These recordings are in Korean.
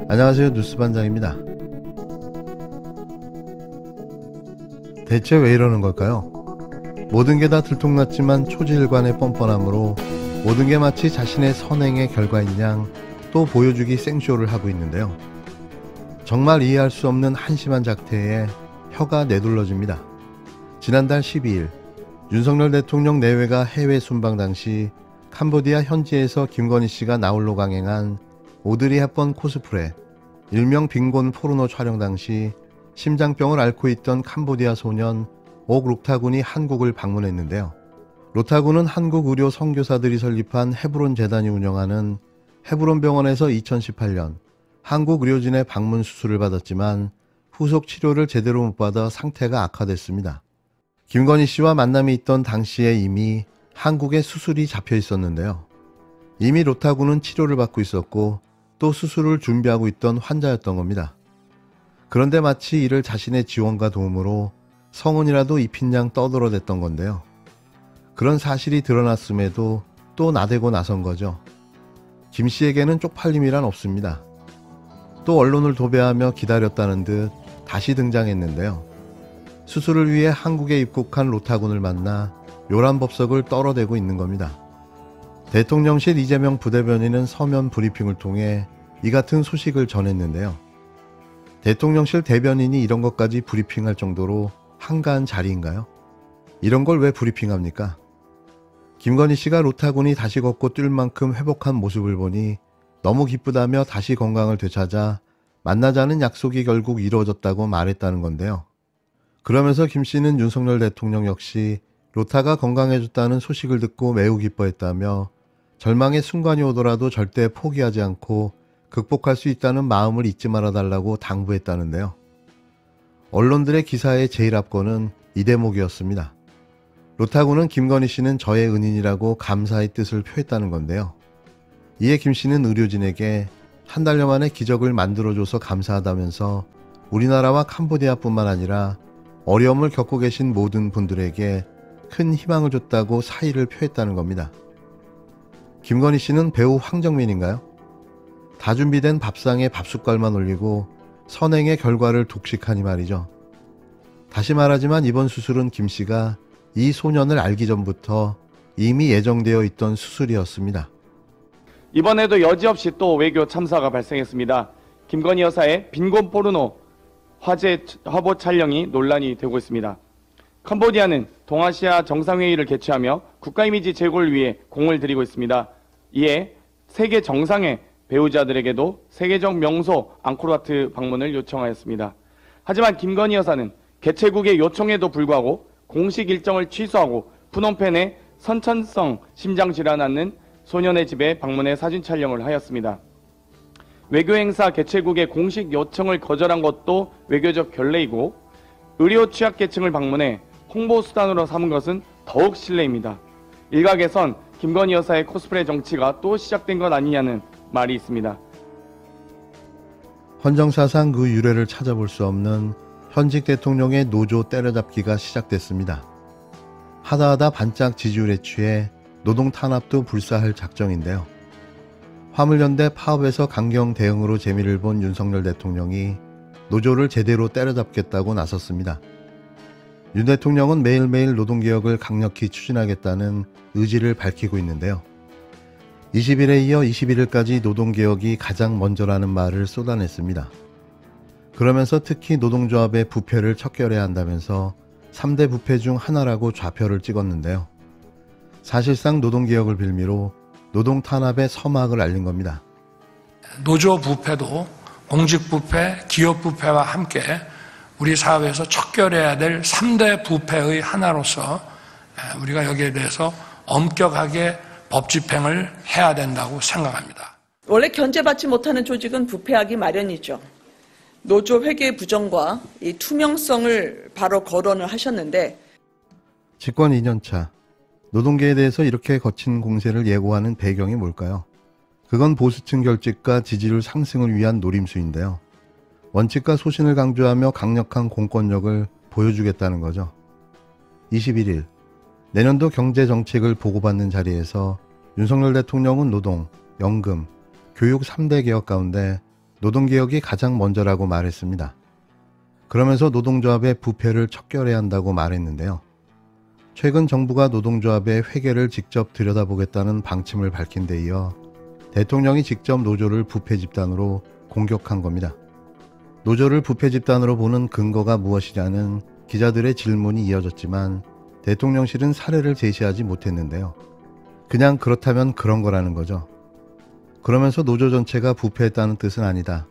안녕하세요, 뉴스반장입니다. 대체 왜 이러는 걸까요? 모든 게 다 들통났지만 초지일관의 뻔뻔함으로 모든 게 마치 자신의 선행의 결과인 양 또 보여주기 생쇼를 하고 있는데요. 정말 이해할 수 없는 한심한 작태에 혀가 내둘러집니다. 지난달 12일 윤석열 대통령 내외가 해외 순방 당시 캄보디아 현지에서 김건희 씨가 나홀로 강행한 오드리 헵번 코스프레, 일명 빈곤 포르노 촬영 당시 심장병을 앓고 있던 캄보디아 소년 옥 록타군이 한국을 방문했는데요. 록타군은 한국 의료 선교사들이 설립한 헤브론 재단이 운영하는 헤브론 병원에서 2018년 한국 의료진의 방문 수술을 받았지만 후속 치료를 제대로 못 받아 상태가 악화됐습니다. 김건희 씨와 만남이 있던 당시에 이미 한국에 수술이 잡혀 있었는데요. 이미 록타군은 치료를 받고 있었고 또 수술을 준비하고 있던 환자였던 겁니다. 그런데 마치 이를 자신의 지원과 도움으로 성은이라도 입힌 양 떠들어댔던 건데요. 그런 사실이 드러났음에도 또 나대고 나선 거죠. 김 씨에게는 쪽팔림이란 없습니다. 또 언론을 도배하며 기다렸다는 듯 다시 등장했는데요. 수술을 위해 한국에 입국한 록타군을 만나 요란법석을 떨어대고 있는 겁니다. 대통령실 이재명 부대변인은 서면 브리핑을 통해 이 같은 소식을 전했는데요. 대통령실 대변인이 이런 것까지 브리핑할 정도로 한가한 자리인가요? 이런 걸 왜 브리핑합니까? 김건희 씨가 록타군이 다시 걷고 뛸 만큼 회복한 모습을 보니 너무 기쁘다며 다시 건강을 되찾아 만나자는 약속이 결국 이루어졌다고 말했다는 건데요. 그러면서 김 씨는 윤석열 대통령 역시 록타가 건강해졌다는 소식을 듣고 매우 기뻐했다며 절망의 순간이 오더라도 절대 포기하지 않고 극복할 수 있다는 마음을 잊지 말아달라고 당부했다는데요. 언론들의 기사의 제일 앞권은 이 대목이었습니다. 록타군은 김건희 씨는 저의 은인이라고 감사의 뜻을 표했다는 건데요. 이에 김 씨는 의료진에게 한 달여 만에 기적을 만들어줘서 감사하다면서 우리나라와 캄보디아뿐만 아니라 어려움을 겪고 계신 모든 분들에게 큰 희망을 줬다고 사의를 표했다는 겁니다. 김건희 씨는 배우 황정민인가요? 다 준비된 밥상에 밥숟갈만 올리고 선행의 결과를 독식하니 말이죠. 다시 말하지만 이번 수술은 김 씨가 이 소년을 알기 전부터 이미 예정되어 있던 수술이었습니다. 이번에도 여지없이 또 외교 참사가 발생했습니다. 김건희 여사의 빈곤 포르노 화제 화보 촬영이 논란이 되고 있습니다. 캄보디아는 동아시아 정상회의를 개최하며 국가 이미지 제고를 위해 공을 들이고 있습니다. 이에 세계 정상의 배우자들에게도 세계적 명소 앙코르와트 방문을 요청하였습니다. 하지만 김건희 여사는 개최국의 요청에도 불구하고 공식 일정을 취소하고 푸놈펜의 선천성 심장질환 앓는 소년의 집에 방문해 사진 촬영을 하였습니다. 외교행사 개최국의 공식 요청을 거절한 것도 외교적 결례이고 의료 취약계층을 방문해 홍보수단으로 삼은 것은 더욱 실례입니다. 일각에선 김건희 여사의 코스프레 정치가 또 시작된 것 아니냐는 말이 있습니다. 헌정사상 그 유래를 찾아볼 수 없는 현직 대통령의 노조 때려잡기가 시작됐습니다. 하다하다 반짝 지지율에 취해 노동 탄압도 불사할 작정인데요. 화물연대 파업에서 강경 대응으로 재미를 본 윤석열 대통령이 노조를 제대로 때려잡겠다고 나섰습니다. 윤 대통령은 매일매일 노동개혁을 강력히 추진하겠다는 의지를 밝히고 있는데요. 20일에 이어 21일까지 노동개혁이 가장 먼저라는 말을 쏟아냈습니다. 그러면서 특히 노동조합의 부패를 척결해야 한다면서 3대 부패 중 하나라고 좌표를 찍었는데요. 사실상 노동개혁을 빌미로 노동 탄압의 서막을 알린 겁니다. 노조 부패도 공직부패, 기업부패와 함께 우리 사회에서 척결해야 될 3대 부패의 하나로서 우리가 여기에 대해서 엄격하게 법 집행을 해야 된다고 생각합니다. 원래 견제받지 못하는 조직은 부패하기 마련이죠. 노조 회계 부정과 이 투명성을 바로 거론을 하셨는데 집권 2년차 노동계에 대해서 이렇게 거친 공세를 예고하는 배경이 뭘까요? 그건 보수층 결집과 지지율 상승을 위한 노림수인데요. 원칙과 소신을 강조하며 강력한 공권력을 보여주겠다는 거죠. 21일 내년도 경제정책을 보고받는 자리에서 윤석열 대통령은 노동, 연금, 교육 3대 개혁 가운데 노동개혁이 가장 먼저라고 말했습니다. 그러면서 노동조합의 부패를 척결해야 한다고 말했는데요. 최근 정부가 노동조합의 회계를 직접 들여다보겠다는 방침을 밝힌 데 이어 대통령이 직접 노조를 부패 집단으로 공격한 겁니다. 노조를 부패 집단으로 보는 근거가 무엇이냐는 기자들의 질문이 이어졌지만 대통령실은 사례를 제시하지 못했는데요. 그냥 그렇다면 그런 거라는 거죠. 그러면서 노조 전체가 부패했다는 뜻은 아니다.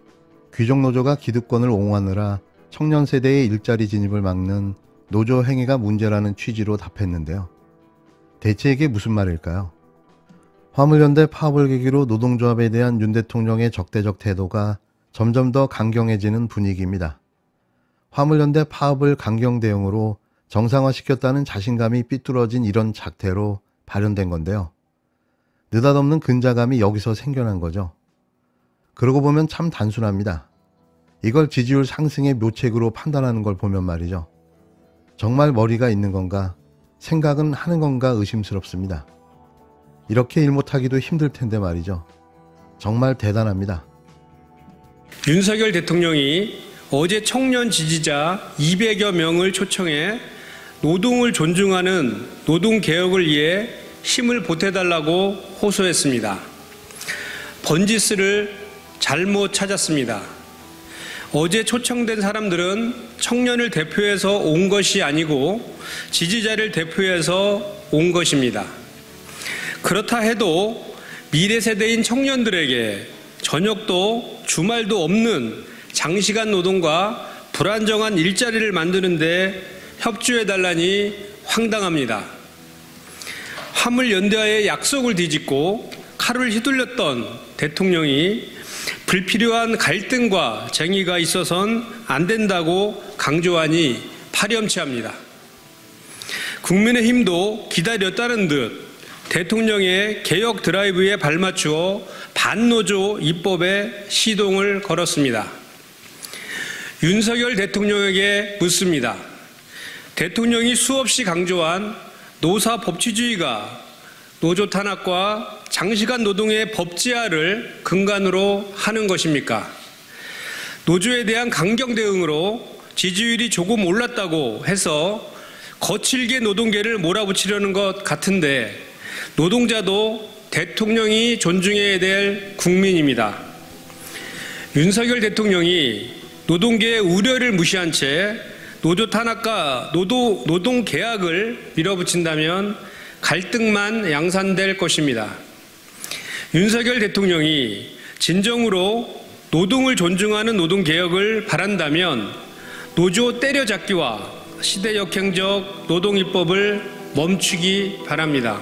귀족노조가 기득권을 옹호하느라 청년 세대의 일자리 진입을 막는 노조 행위가 문제라는 취지로 답했는데요. 대체 이게 무슨 말일까요? 화물연대 파업을 계기로 노동조합에 대한 윤 대통령의 적대적 태도가 점점 더 강경해지는 분위기입니다. 화물연대 파업을 강경 대응으로 정상화시켰다는 자신감이 삐뚤어진 이런 작태로 발현된 건데요. 느닷없는 근자감이 여기서 생겨난 거죠. 그러고 보면 참 단순합니다. 이걸 지지율 상승의 묘책으로 판단하는 걸 보면 말이죠. 정말 머리가 있는 건가, 생각은 하는 건가 의심스럽습니다. 이렇게 일 못하기도 힘들 텐데 말이죠. 정말 대단합니다. 윤석열 대통령이 어제 청년 지지자 200여 명을 초청해 노동을 존중하는 노동개혁을 위해 힘을 보태달라고 호소했습니다. 번지스를 잘못 찾았습니다. 어제 초청된 사람들은 청년을 대표해서 온 것이 아니고 지지자를 대표해서 온 것입니다. 그렇다 해도 미래 세대인 청년들에게 저녁도 주말도 없는 장시간 노동과 불안정한 일자리를 만드는데 협조해달라니 황당합니다. 화물연대와의 약속을 뒤집고 칼을 휘둘렸던 대통령이 불필요한 갈등과 쟁의가 있어선 안 된다고 강조하니 파렴치합니다. 국민의힘도 기다렸다는 듯 대통령의 개혁 드라이브에 발맞추어 반노조 입법에 시동을 걸었습니다. 윤석열 대통령에게 묻습니다. 대통령이 수없이 강조한 노사 법치주의가 노조 탄압과 장시간 노동의 법제화를 근간으로 하는 것입니까? 노조에 대한 강경 대응으로 지지율이 조금 올랐다고 해서 거칠게 노동계를 몰아붙이려는 것 같은데 노동자도 대통령이 존중해야 될 국민입니다. 윤석열 대통령이 노동계의 우려를 무시한 채 노조 탄압과 노동 계약을 밀어붙인다면 갈등만 양산될 것입니다. 윤석열 대통령이 진정으로 노동을 존중하는 노동개혁을 바란다면 노조 때려잡기와 시대역행적 노동입법을 멈추기 바랍니다.